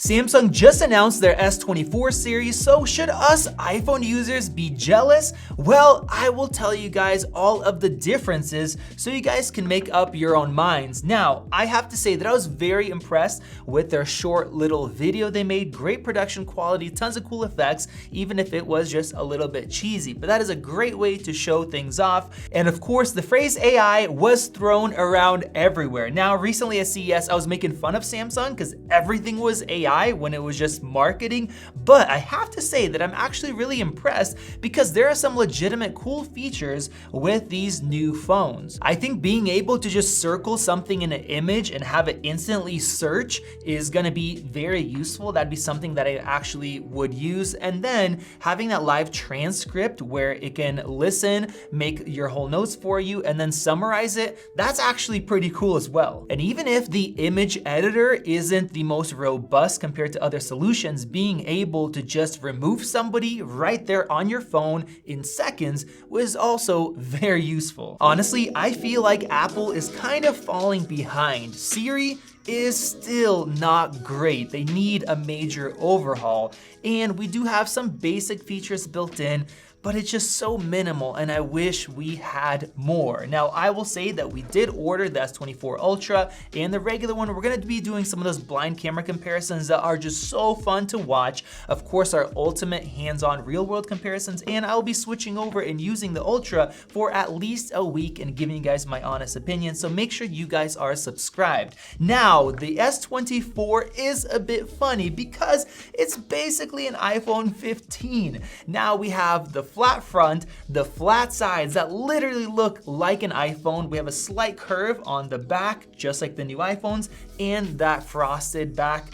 Samsung just announced their S24 series, so should us iPhone users be jealous? Well, I will tell you guys all of the differences so you guys can make up your own minds. Now, I have to say that I was very impressed with their short little video they made. Great production quality, tons of cool effects, even if it was just a little bit cheesy. But that is a great way to show things off. And of course, the phrase AI was thrown around everywhere. Now, recently at CES, I was making fun of Samsung because everything was AI when it was just marketing, but I have to say that I'm actually really impressed because there are some legitimate cool features with these new phones. I think being able to just circle something in an image and have it instantly search is gonna be very useful. That'd be something that I actually would use. And then having that live transcript where it can listen, make your whole notes for you, and then summarize it, that's actually pretty cool as well. And even if the image editor isn't the most robust compared to other solutions, being able to just remove somebody right there on your phone in seconds was also very useful. Honestly, I feel like Apple is kind of falling behind. Siri is still not great. They need a major overhaul, and we do have some basic features built in, but it's just so minimal and I wish we had more. Now, I will say that we did order the S24 Ultra and the regular one. We're gonna be doing some of those blind camera comparisons that are just so fun to watch. Of course, our ultimate hands-on real-world comparisons, and I'll be switching over and using the Ultra for at least a week and giving you guys my honest opinion, so make sure you guys are subscribed. Now, the S24 is a bit funny because it's basically an iPhone 15. Now we have the flat front, the flat sides that literally look like an iPhone. We have a slight curve on the back, just like the new iPhones, and that frosted back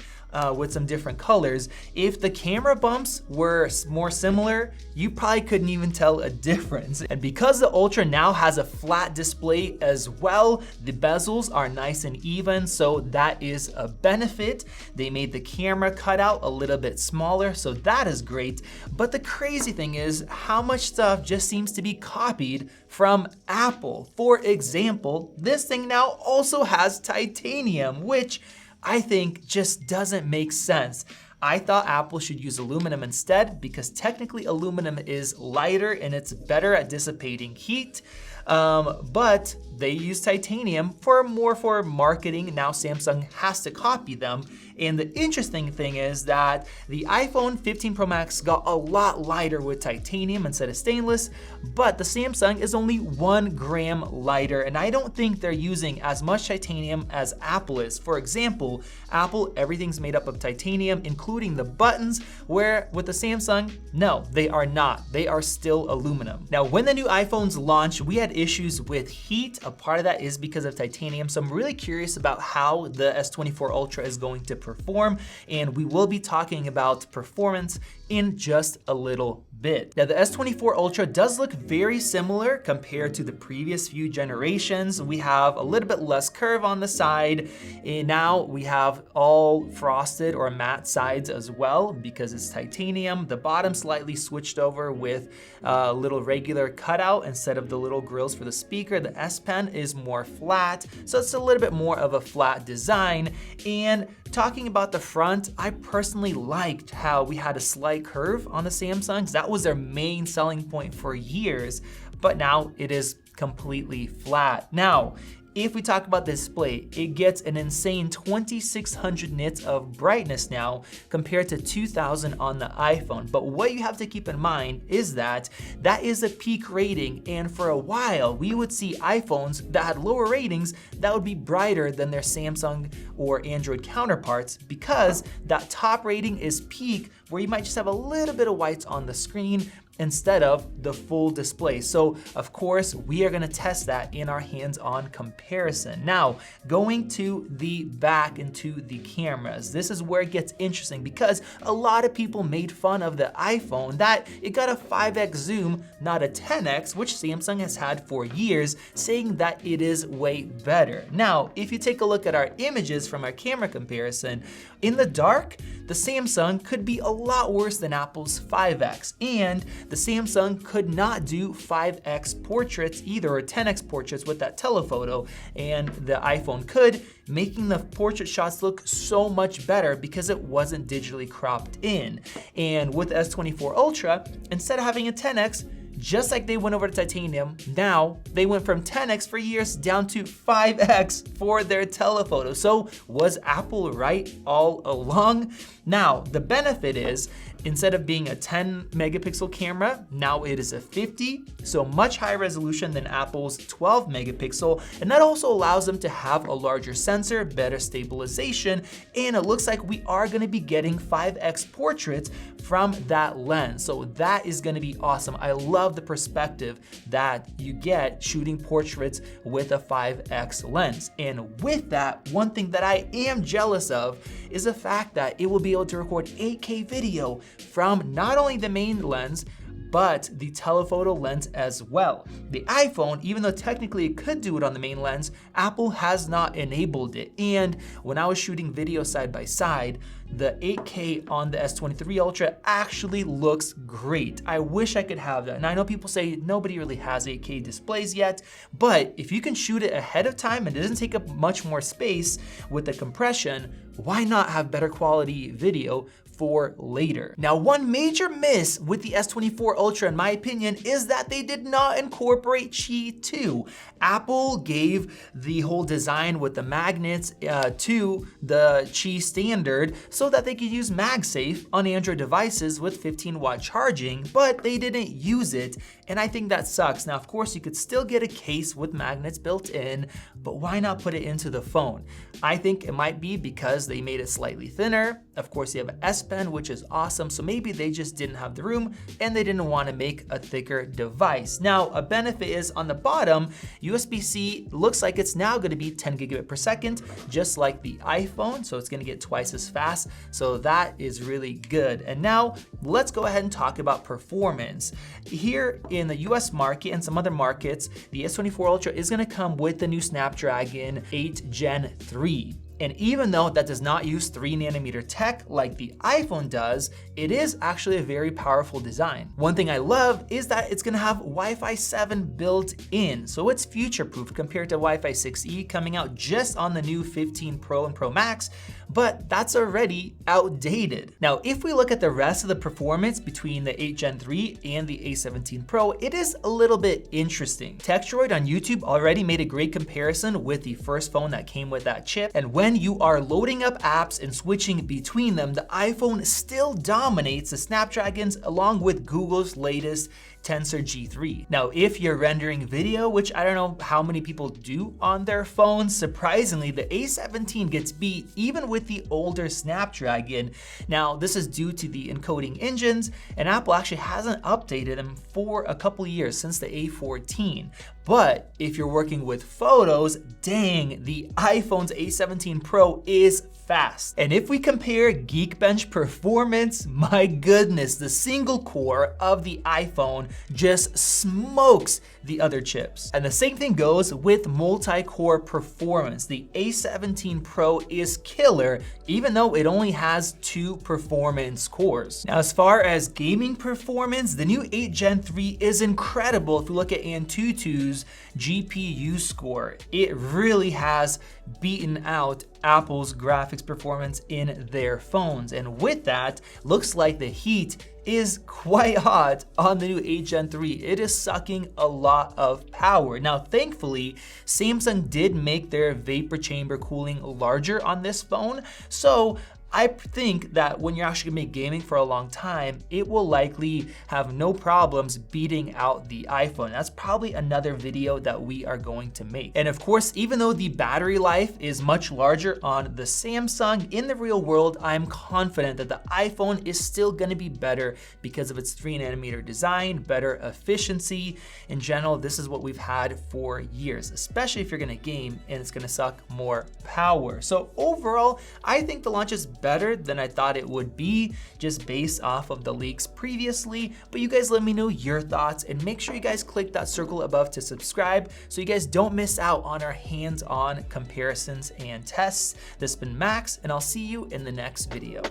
with some different colors. If the camera bumps were more similar, you probably couldn't even tell a difference. And because the Ultra now has a flat display as well, the bezels are nice and even, so that is a benefit. They made the camera cutout a little bit smaller, so that is great. But the crazy thing is how much stuff just seems to be copied from Apple. For example, this thing now also has titanium, which I think just doesn't make sense. I thought Apple should use aluminum instead because technically aluminum is lighter and it's better at dissipating heat. But they use titanium for marketing. Now Samsung has to copy them. And the interesting thing is that the iPhone 15 Pro Max got a lot lighter with titanium instead of stainless, but the Samsung is only 1 gram lighter, and I don't think they're using as much titanium as Apple is. For example, Apple, everything's made up of titanium, including the buttons, where with the Samsung, no, they are not. They are still aluminum. Now, when the new iPhones launched, we had issues with heat. A part of that is because of titanium, so I'm really curious about how the S24 Ultra is going to perform, and we will be talking about performance in just a little bit. Now, the S24 Ultra does look very similar compared to the previous few generations. We have a little bit less curve on the side, and now we have all frosted or matte sides as well because it's titanium. The bottom slightly switched over with a little regular cutout instead of the little grills for the speaker. The S Pen is more flat, so it's a little bit more of a flat design. And talking about the front, I personally liked how we had a slight curve on the Samsungs. That was their main selling point for years, but now it is completely flat. Now, if we talk about the display, it gets an insane 2600 nits of brightness now compared to 2000 on the iPhone. But what you have to keep in mind is that that is a peak rating, and for a while we would see iPhones that had lower ratings that would be brighter than their Samsung or Android counterparts because that top rating is peak, where you might just have a little bit of whites on the screen instead of the full display. So of course, we are gonna test that in our hands-on comparison. Now, going to the back into the cameras, this is where it gets interesting because a lot of people made fun of the iPhone that it got a 5x zoom, not a 10x, which Samsung has had for years, saying that it is way better. Now, if you take a look at our images from our camera comparison, in the dark, the Samsung could be a lot worse than Apple's 5X, and the Samsung could not do 5X portraits either, or 10X portraits with that telephoto, and the iPhone could, making the portrait shots look so much better because it wasn't digitally cropped in. And with the S24 Ultra, instead of having a 10X, just like they went over to titanium, now they went from 10X for years down to 5X for their telephoto. So was Apple right all along? Now, the benefit is, instead of being a 10 megapixel camera, now it is a 50, so much higher resolution than Apple's 12 megapixel, and that also allows them to have a larger sensor, better stabilization, and it looks like we are gonna be getting 5X portraits from that lens. So that is gonna be awesome. I love the perspective that you get shooting portraits with a 5X lens. And with that, one thing that I am jealous of is the fact that it will be able to record 8K video from not only the main lens, but the telephoto lens as well. The iPhone, even though technically it could do it on the main lens, Apple has not enabled it. And when I was shooting video side by side, the 8K on the S23 Ultra actually looks great. I wish I could have that. And I know people say nobody really has 8K displays yet, but if you can shoot it ahead of time and it doesn't take up much more space with the compression, why not have better quality video for later? Now, one major miss with the S24 Ultra, in my opinion, is that they did not incorporate Qi 2. Apple gave the whole design with the magnets to the Qi standard so that they could use MagSafe on Android devices with 15-watt charging, but they didn't use it, and I think that sucks. Now, of course, you could still get a case with magnets built in, but why not put it into the phone? I think it might be because they made it slightly thinner. Of course, you have an S Pen, which is awesome, so maybe they just didn't have the room and they didn't want to make a thicker device. Now, a benefit is on the bottom, USB-C looks like it's now going to be 10 gigabit per second, just like the iPhone, so it's going to get twice as fast, so that is really good. And now, let's go ahead and talk about performance. Here in the US market and some other markets, the S24 Ultra is going to come with the new Snapdragon 8 Gen 3. And even though that does not use 3nm tech like the iPhone does, it is actually a very powerful design. One thing I love is that it's gonna have Wi-Fi 7 built in, so it's future-proof compared to Wi-Fi 6E coming out just on the new 15 Pro and Pro Max, but that's already outdated. Now, if we look at the rest of the performance between the 8 Gen 3 and the A17 Pro, it is a little bit interesting. Textroid on YouTube already made a great comparison with the first phone that came with that chip, and when you are loading up apps and switching between them, the iPhone still dominates the Snapdragons along with Google's latest Tensor G3. Now, if you're rendering video, which I don't know how many people do on their phones, surprisingly, the A17 gets beat even with the older Snapdragon. Now, this is due to the encoding engines, and Apple actually hasn't updated them for a couple years since the A14. But if you're working with photos, dang, the iPhone's A17 Pro is fast. And if we compare Geekbench performance, my goodness, the single core of the iPhone just smokes the other chips. And the same thing goes with multi-core performance. The A17 Pro is killer, even though it only has 2 performance cores. Now, as far as gaming performance, the new 8 Gen 3 is incredible. If you look at Antutu's GPU score, it really has beaten out Apple's graphics performance in their phones. And with that, looks like the heat is quite hot on the new 8 Gen 3. It is sucking a lot of power. Now, thankfully, Samsung did make their vapor chamber cooling larger on this phone, so I think that when you're actually gonna make gaming for a long time, it will likely have no problems beating out the iPhone. That's probably another video that we are going to make. And of course, even though the battery life is much larger on the Samsung, in the real world, I'm confident that the iPhone is still gonna be better because of its 3nm design, better efficiency. In general, this is what we've had for years, especially if you're gonna game and it's gonna suck more power. So overall, I think the launch is better than I thought it would be, just based off of the leaks previously. But you guys let me know your thoughts, and make sure you guys click that circle above to subscribe so you guys don't miss out on our hands-on comparisons and tests. This has been Max, and I'll see you in the next video.